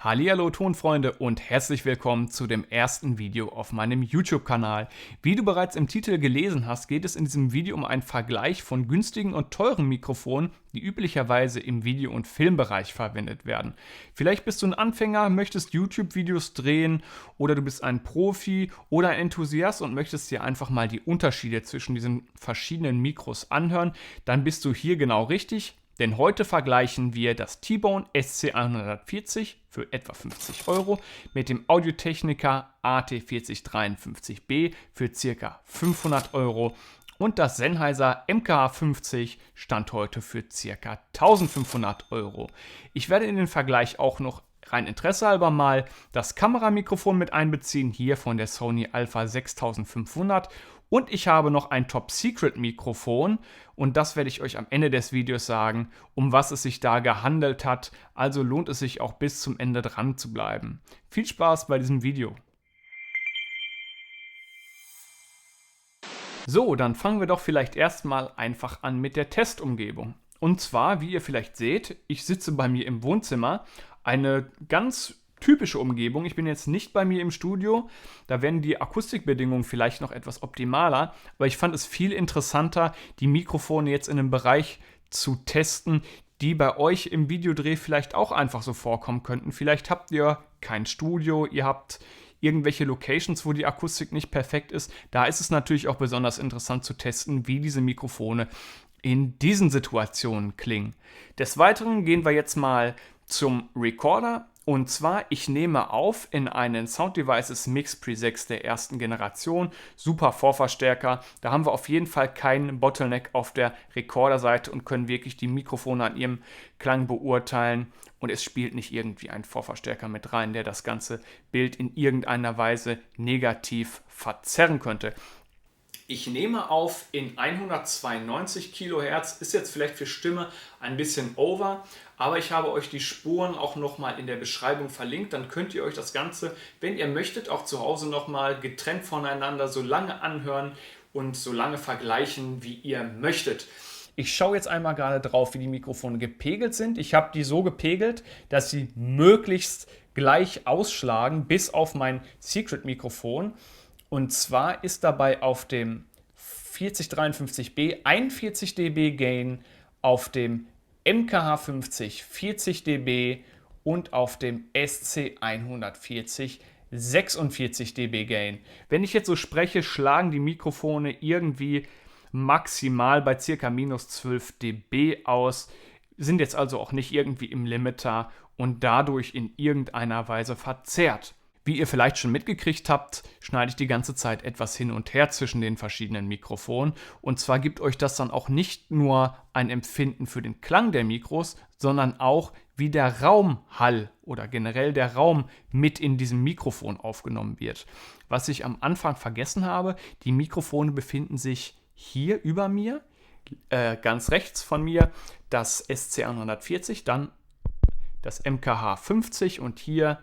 Hallihallo Tonfreunde und herzlich willkommen zu dem ersten Video auf meinem YouTube-Kanal. Wie du bereits im Titel gelesen hast, geht es in diesem Video um einen Vergleich von günstigen und teuren Mikrofonen, die üblicherweise im Video- und Filmbereich verwendet werden. Vielleicht bist du ein Anfänger, möchtest YouTube-Videos drehen oder du bist ein Profi oder ein Enthusiast und möchtest dir einfach mal die Unterschiede zwischen diesen verschiedenen Mikros anhören, dann bist du hier genau richtig. Denn heute vergleichen wir das T-Bone SC140 für etwa 50 € mit dem Audio-Technica AT4053B für ca. 500 € und das Sennheiser MKH50 stand heute für ca. 1500 €. Ich werde in den Vergleich auch noch rein interessehalber mal das Kameramikrofon mit einbeziehen, hier von der Sony Alpha 6500. Und ich habe noch ein Top-Secret-Mikrofon und das werde ich euch am Ende des Videos sagen, um was es sich da gehandelt hat. Also lohnt es sich auch bis zum Ende dran zu bleiben. Viel Spaß bei diesem Video. So, dann fangen wir doch vielleicht erstmal einfach an mit der Testumgebung. Und zwar, wie ihr vielleicht seht, ich sitze bei mir im Wohnzimmer, eine ganz typische Umgebung. Ich bin jetzt nicht bei mir im Studio, da werden die Akustikbedingungen vielleicht noch etwas optimaler, aber ich fand es viel interessanter, die Mikrofone jetzt in einem Bereich zu testen, die bei euch im Videodreh vielleicht auch einfach so vorkommen könnten. Vielleicht habt ihr kein Studio, ihr habt irgendwelche Locations, wo die Akustik nicht perfekt ist. Da ist es natürlich auch besonders interessant zu testen, wie diese Mikrofone in diesen Situationen klingen. Des Weiteren gehen wir jetzt mal zum Recorder. Und zwar, ich nehme auf in einen Sound Devices Mix Pre 6 der ersten Generation. Super Vorverstärker. Da haben wir auf jeden Fall keinen Bottleneck auf der Recorder-Seite und können wirklich die Mikrofone an ihrem Klang beurteilen. Und es spielt nicht irgendwie ein Vorverstärker mit rein, der das ganze Bild in irgendeiner Weise negativ verzerren könnte. Ich nehme auf in 192 kHz, ist jetzt vielleicht für Stimme ein bisschen over, aber ich habe euch die Spuren auch nochmal in der Beschreibung verlinkt, dann könnt ihr euch das Ganze, wenn ihr möchtet, auch zu Hause nochmal getrennt voneinander so lange anhören und so lange vergleichen, wie ihr möchtet. Ich schaue jetzt einmal gerade drauf, wie die Mikrofone gepegelt sind. Ich habe die so gepegelt, dass sie möglichst gleich ausschlagen, bis auf mein Secret-Mikrofon. Und zwar ist dabei auf dem 4053B 41 dB Gain, auf dem MKH50 40 dB und auf dem SC140 46 dB Gain. Wenn ich jetzt so spreche, schlagen die Mikrofone irgendwie maximal bei ca. -12 dB aus, sind jetzt also auch nicht irgendwie im Limiter und dadurch in irgendeiner Weise verzerrt. Wie ihr vielleicht schon mitgekriegt habt, schneide ich die ganze Zeit etwas hin und her zwischen den verschiedenen Mikrofonen. Und zwar gibt euch das dann auch nicht nur ein Empfinden für den Klang der Mikros, sondern auch, wie der Raumhall oder generell der Raum mit in diesem Mikrofon aufgenommen wird. Was ich am Anfang vergessen habe, die Mikrofone befinden sich hier über mir, ganz rechts von mir das SC140, dann das MKH50 und hier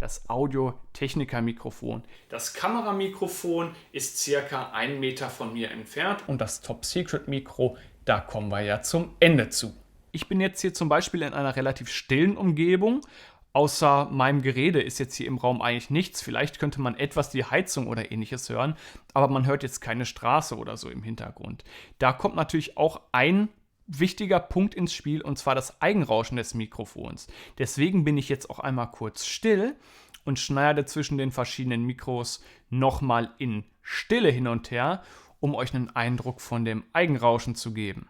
das Audio-Technica-Mikrofon. Das Kameramikrofon ist circa 1 Meter von mir entfernt und das Top-Secret-Mikro, da kommen wir ja zum Ende zu. Ich bin jetzt hier zum Beispiel in einer relativ stillen Umgebung. Außer meinem Gerede ist jetzt hier im Raum eigentlich nichts. Vielleicht könnte man etwas die Heizung oder ähnliches hören, aber man hört jetzt keine Straße oder so im Hintergrund. Da kommt natürlich auch ein wichtiger Punkt ins Spiel, und zwar das Eigenrauschen des Mikrofons. Deswegen bin ich jetzt auch einmal kurz still und schneide zwischen den verschiedenen Mikros nochmal in Stille hin und her, um euch einen Eindruck von dem Eigenrauschen zu geben.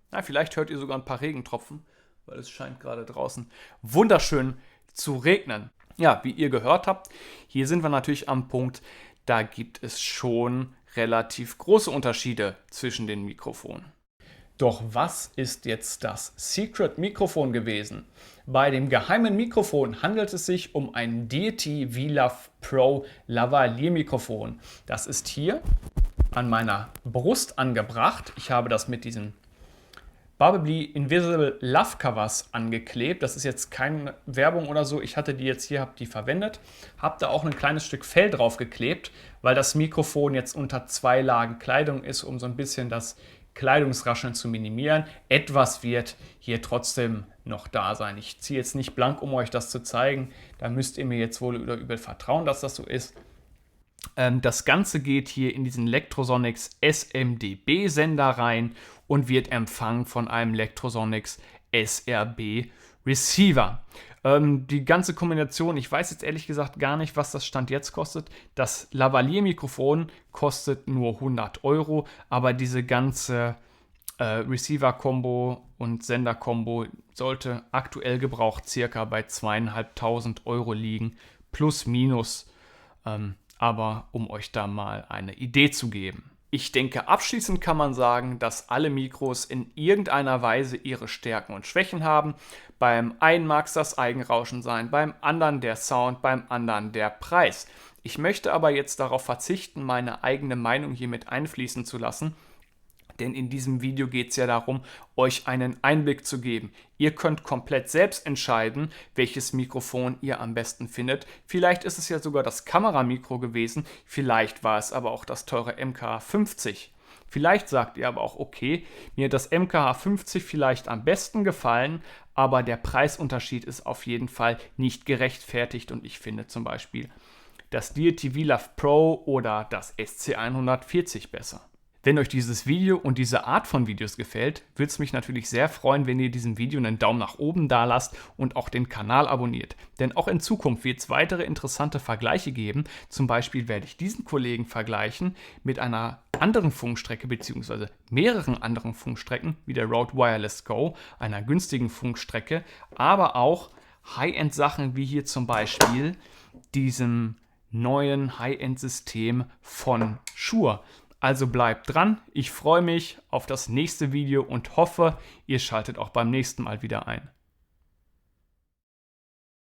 Na, vielleicht hört ihr sogar ein paar Regentropfen, weil es scheint gerade draußen wunderschön zu regnen. Ja, wie ihr gehört habt, hier sind wir natürlich am Punkt, da gibt es schon relativ große Unterschiede zwischen den Mikrofonen. Doch was ist jetzt das Secret-Mikrofon gewesen? Bei dem geheimen Mikrofon handelt es sich um ein Deity V-Love Pro Lavalier-Mikrofon. Das ist hier an meiner Brust angebracht. Ich habe das mit diesen Barbably Invisible Love Covers angeklebt. Das ist jetzt keine Werbung oder so. Ich hatte die jetzt hier, habe die verwendet. Habe da auch ein kleines Stück Fell drauf geklebt, weil das Mikrofon jetzt unter 2 Lagen Kleidung ist, um so ein bisschen das Kleidungsrascheln zu minimieren. Etwas wird hier trotzdem noch da sein. Ich ziehe jetzt nicht blank, um euch das zu zeigen. Da müsst ihr mir jetzt wohl oder übel vertrauen, dass das so ist. Das Ganze geht hier in diesen Lectrosonics SMDB-Sender rein und wird empfangen von einem Lectrosonics SRB Receiver. Die ganze Kombination, ich weiß jetzt ehrlich gesagt gar nicht, was das Stand jetzt kostet. Das Lavalier-Mikrofon kostet nur 100 Euro, aber diese ganze Receiver-Kombo und Sender-Kombo sollte aktuell gebraucht circa bei 2.500 Euro liegen, plus minus. Aber um euch da mal eine Idee zu geben. Ich denke, abschließend kann man sagen, dass alle Mikros in irgendeiner Weise ihre Stärken und Schwächen haben. Beim einen mag es das Eigenrauschen sein, beim anderen der Sound, beim anderen der Preis. Ich möchte aber jetzt darauf verzichten, meine eigene Meinung hier mit einfließen zu lassen. Denn in diesem Video geht es ja darum, euch einen Einblick zu geben. Ihr könnt komplett selbst entscheiden, welches Mikrofon ihr am besten findet. Vielleicht ist es ja sogar das Kameramikro gewesen, vielleicht war es aber auch das teure MKH50. Vielleicht sagt ihr aber auch, okay, mir hat das MKH50 vielleicht am besten gefallen, aber der Preisunterschied ist auf jeden Fall nicht gerechtfertigt und ich finde zum Beispiel das Deity V-Love Pro oder das SC140 besser. Wenn euch dieses Video und diese Art von Videos gefällt, würde es mich natürlich sehr freuen, wenn ihr diesem Video einen Daumen nach oben da lasst und auch den Kanal abonniert. Denn auch in Zukunft wird es weitere interessante Vergleiche geben. Zum Beispiel werde ich diesen Kollegen vergleichen mit einer anderen Funkstrecke bzw. mehreren anderen Funkstrecken wie der Rode Wireless Go, einer günstigen Funkstrecke, aber auch High-End-Sachen wie hier zum Beispiel diesem neuen High-End-System von Shure. Also bleibt dran, ich freue mich auf das nächste Video und hoffe, ihr schaltet auch beim nächsten Mal wieder ein.